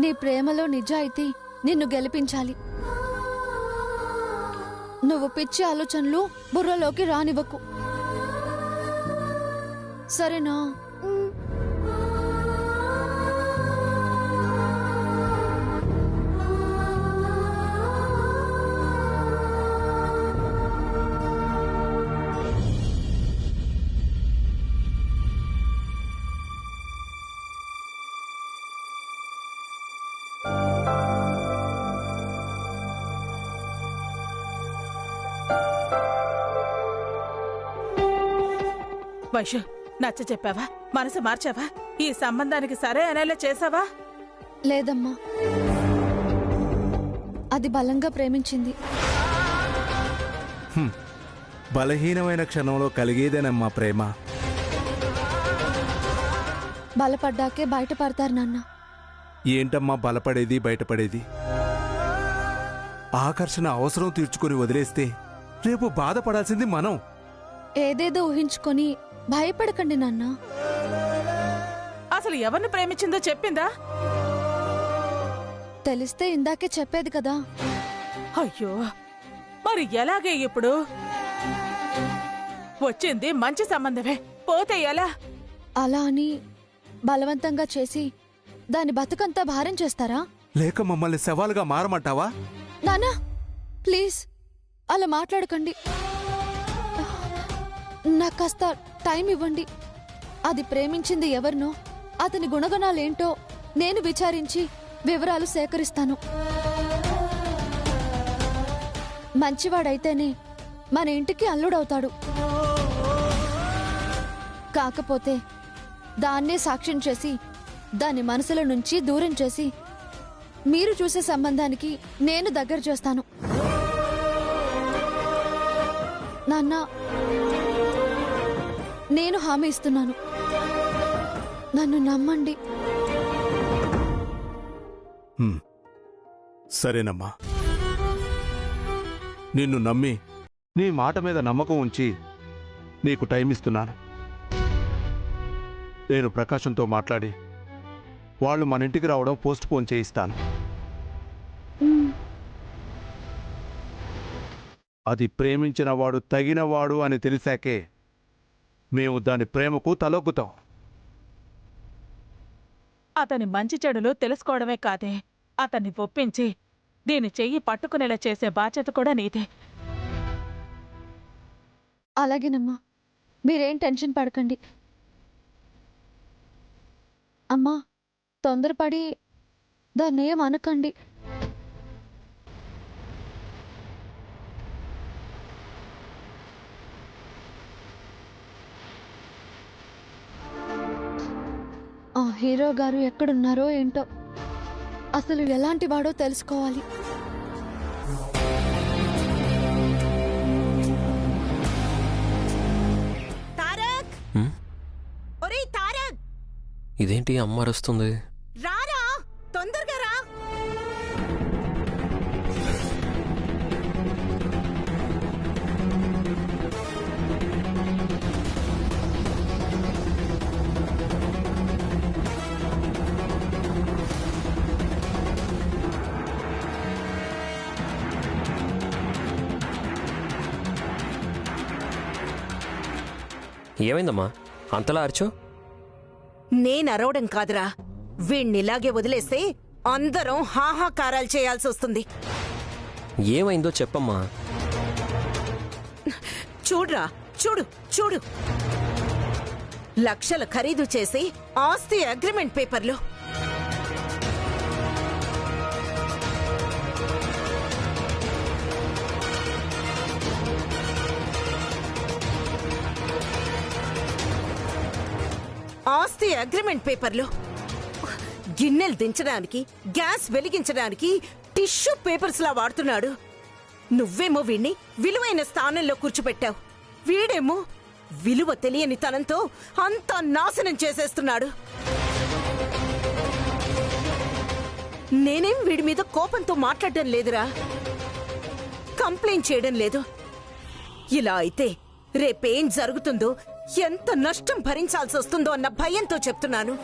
నీ ప్రేమలో నిజాయితీ నిన్ను గెలిపించాలి. నువ్వు పిచ్చి ఆలోచనలు బుర్రలోకి రానివ్వకు, సరేనా? వైషు, నచ్చ చెప్పావా? మనసు మార్చావా? ఈ సంబంధానికి సరే అనేలా చేసావా? లేదమ్మా, అది బలంగా ప్రేమించింది. బలహీనమైన క్షణంలో కలిగేదేనమ్మా ప్రేమ. బలపడ్డాకే బయటపడతారు నాన్న. ఏంటమ్మా బలపడేది బయటపడేది? ఆకర్షణ అవసరం తీర్చుకొని వదిలేస్తే రేపు బాధపడాల్సింది మనం. ఏదేదో ఊహించుకొని భయపడకండి నాన్న. అసలు ఎవరిని ప్రేమించిందో చెప్పిందా? తెలిస్తే ఇందాకే చెప్పేది కదా. అయ్యో, మరి ఎలాగే ఇప్పుడు? వచ్చింది మంచి సంబంధమే, పోతే ఎలా? అలా అని బలవంతంగా చేసి దాని బతుకంతా భారం చేస్తారా? లేక మమ్మల్ని సవాలుగా మారమంటావా? నానా ప్లీజ్ అలా మాట్లాడకండి. నాకు కాస్త టైం ఇవ్వండి. అది ప్రేమించింది ఎవరినో, అతని గుణగణాలేంటో నేను విచారించి వివరాలు సేకరిస్తాను. మంచివాడైతేనే మన ఇంటికి అల్లుడవుతాడు. కాకపోతే దాన్నే సాక్ష్యం చేసి దాని మనసుల నుంచి దూరం చేసి మీరు చూసే సంబంధానికి నేను దగ్గర చేస్తాను. నాన్న, నేను హామీ ఇస్తున్నాను, నన్ను నమ్మండి. సరేనమ్మా, నిన్ను నమ్మి నీ మాట మీద నమ్మకం ఉంచి నీకు టైం ఇస్తున్నాను. నేను ప్రకాశంతో మాట్లాడి వాళ్ళు మన ఇంటికి రావడం పోస్ట్ పోన్ చేయిస్తాను. అది ప్రేమించిన వాడు తగినవాడు అని తెలిసాకే మేము దాని ప్రేమకు తలొగ్గుతాం. అతని మంచి చెడులు తెలుసుకోవడమే కాదే, అతన్ని ఒప్పించి దీని చెయ్యి పట్టుకునేలా చేసే బాధ్యత కూడా నీదే. అలాగేనమ్మా, మీరేం టెన్షన్ పడకండి. అమ్మా, తొందరపడి దాన్ని ఏం అనకండి. ఆ హీరో గారు ఎక్కడున్నారో ఏంటో, అసలు ఎలాంటి వాడో తెలుసుకోవాలి. తారక్! ఒరేయ్ తారక్! ఇదేంటి అమ్మ అరుస్తుంది? రారా, తొందరగా రా. ఏమైందమ్మా అంతలా అరచో? నేనరవడం కాదురా, వీణ్ణిలాగే వదిలేస్తే అందరం హాహాకారాలు చేయాల్సి వస్తుంది. ఏమైందో చెప్పమ్మా. చూడ్రా, చూడు చూడు, లక్షల ఖరీదు చేసి ఆస్తి అగ్రిమెంట్ పేపర్లు. ఆస్తి అగ్రిమెంట్ పేపర్లు, గిన్నెలు దించడానికి, గ్యాస్ వెలిగించడానికి టిష్యూ పేపర్స్ లా వాడుతున్నాడు. నువ్వేమో వీణ్ణి విలువైన స్థానంలో కూర్చోపెట్టావు. వీడేమో విలువ తెలియని తనంతో అంతా నాశనం చేసేస్తున్నాడు. నేనేం వీడి మీద కోపంతో మాట్లాడడం లేదురా, కంప్లైంట్ చేయడం లేదు. ఇలా అయితే రేపేం జరుగుతుందో, ఎంత నష్టం భరించాల్సి వస్తుందో అన్న భయంతో చెప్తున్నాను.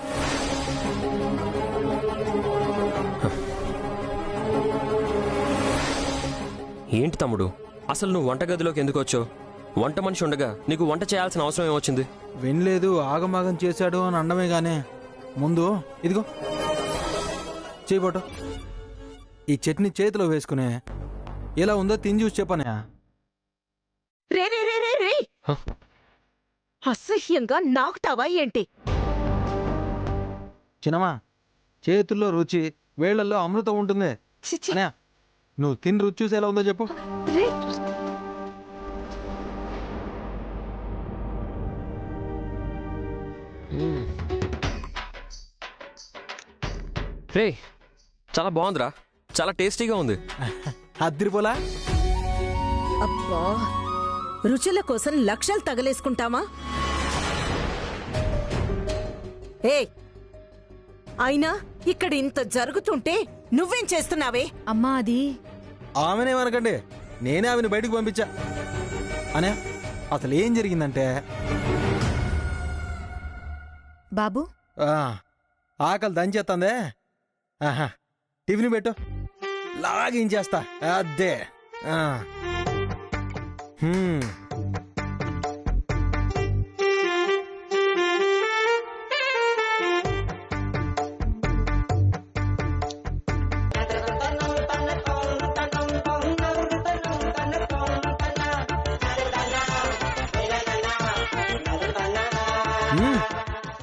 ఏంటి తమ్ముడు, అసలు నువ్వు వంటగదిలోకి ఎందుకు వచ్చావు? వంట మనిషి ఉండగా నీకు వంట చేయాల్సిన అవసరం ఏమొచ్చింది? వినలేదు, ఆగమాగం చేశాడు అని అండమే గానే ముందు ఇదిగో చేయబోటు ఈ చట్నీ చేతిలో వేసుకునే ఎలా ఉందో తిని చూసి చెప్పనే. రే రే రే రే రే హ? అసహ్యంగా నాకుతావా ఏంటి? చిన్నమా, చేతుల్లో రుచి వేళ్లలో అమృతం ఉంటుంది. చిచి, అనే నువ్వు తిని రుచి చూసి ఎలా ఉందో చెప్పు. రే. రే, చాలా బాగుందిరా, చాలా టేస్టీగా ఉంది. అద్దరిపోలా. అబ్బా, రుచుల కోసం లక్షలు తగలేసుకుంటామా? ఏ అయినా ఇక్కడ ఇంత జరుగుతుంటే నువ్వేం చేస్తున్నావే? అమ్మా అది ఆమెనేమనకండి, నేనే ఆమెను బయటకు పంపించా. అనే అసలు ఏం జరిగిందంటే బాబు ఆకలి దంచేస్తుందే. ఆహా, టిఫిన్ పెట్టు, లాగించేస్తా. అద్దే.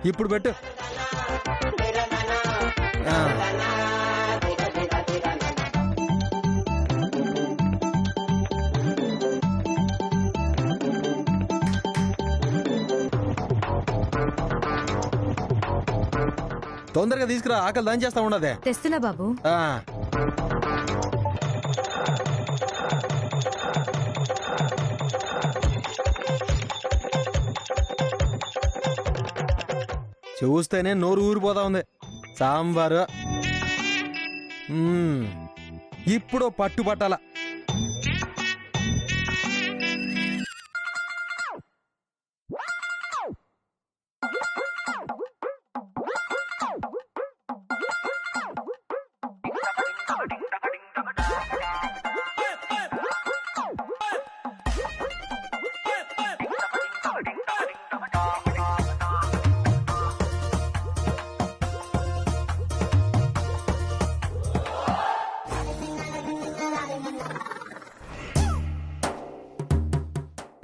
ఇప్పుడు పెట్టు. తొందరగా తీసుకురా, ఆకలి దాని చేస్తా ఉండదే. తెస్తున్నా బాబు. చూస్తేనే నోరు ఊరిపోతా ఉంది. సాంబారు ఇప్పుడు పట్టు పట్టాల.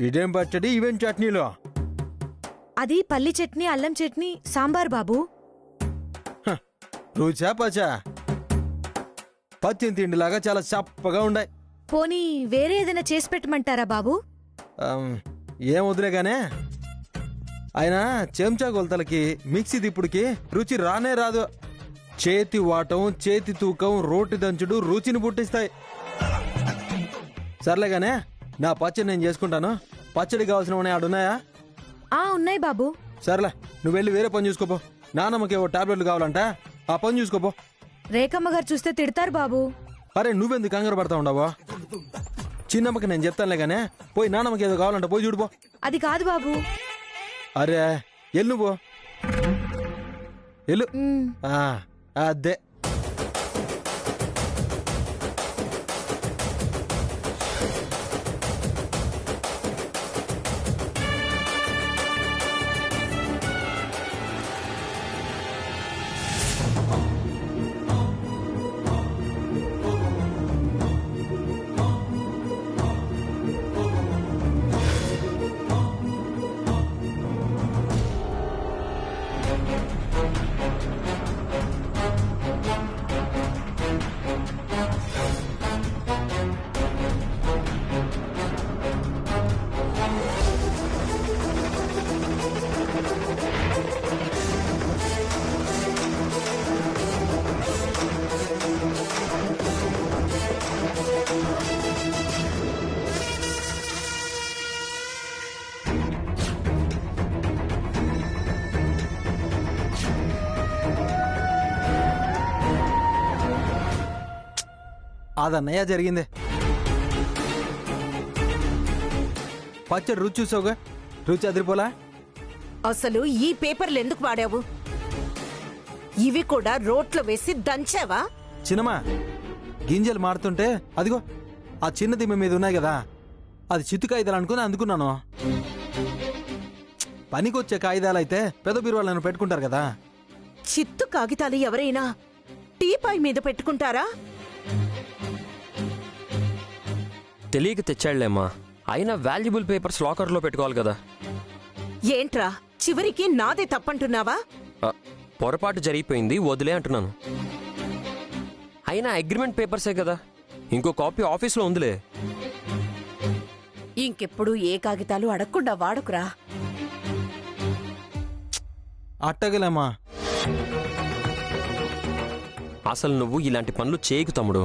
ఇదేం పచ్చడి, ఇవేం చట్నీలో? అది పల్లి చట్నీ, అల్లం చట్నీ, సాంబార్ బాబు. రుచా పచా? పచ్చిన తిండిలాగా చాలా చప్పగా ఉన్నాయి. పోనీ వేరే ఏదైనా చేసి పెట్టమంటారా బాబు? ఏం వదిలేగానే. అయినా చెంచా కొలతలకి మిక్సీ దిప్పుడికి రుచి రానే రాదు. చేతి వాటం, చేతి తూకం, రోటి దంచుడు రుచిని పుట్టిస్తాయి. సర్లేగానే, నా పచ్చడి నేను చేసుకుంటాను. పచ్చడి కావాల్సినవన్నీ ఆడున్నాయా? ఉన్నాయి బాబు. సర్లే, నువ్వు వెళ్ళి వేరే పని చూసుకోపో. నానమ్మకి ఏవో టాబ్లెట్లు కావాలంట, ఆ పని చూసుకోపో. రేఖమ్మ గారు చూస్తే తిడతారు బాబు. అరే నువ్వెందుకు కంగారు పడతా ఉండవా? చిన్నమ్మకి నేను చెప్తానులే గానే, పోయి నానమ్మకి ఏదో కావాలంట పోయి చూడుపో. అది కాదు బాబు. అరే ఎల్లు పో, ఎల్లు. అదే అదన్నయ్య జరిగింది. పచ్చడి రుచి చూసావుగా, రుచి అదిరిపోలా. అసలు ఈ పేపర్లు ఎందుకు వాడావు? ఇవి కూడా రోట్లో వేసి దంచావా? చిన్నమా, గింజలు మారుతుంటే అదిగో ఆ చిన్న దిమ్మ మీద ఉన్నాయి కదా, అది చిత్తు కాగితాలు అనుకుని అందుకున్నాను. పనికొచ్చే కాగితాలు అయితే పెద్ద బీరువాళ్ళను పెట్టుకుంటారు కదా. చిత్తు కాగితాలు ఎవరైనా టీపాయ్ మీద పెట్టుకుంటారా? తెలియక తెచ్చాడులేమ్మా. అయినా వాల్యుబుల్ పేపర్స్ లాకర్లో పెట్టుకోవాలి కదా. ఏంట్రా చివరికి నాదే తప్పంటున్నావా? పొరపాటు జరిగిపోయింది, వదిలే అంటున్నాను. అయినా అగ్రిమెంట్ పేపర్సే కదా, ఇంకో కాపీ ఆఫీస్లో ఉందిలే. ఇంకెప్పుడు ఏ కాగితాలు అడగకుండా వాడుకురా. అట్టగలేమ్మా. అసలు నువ్వు ఇలాంటి పనులు చేయకు తమ్ముడు.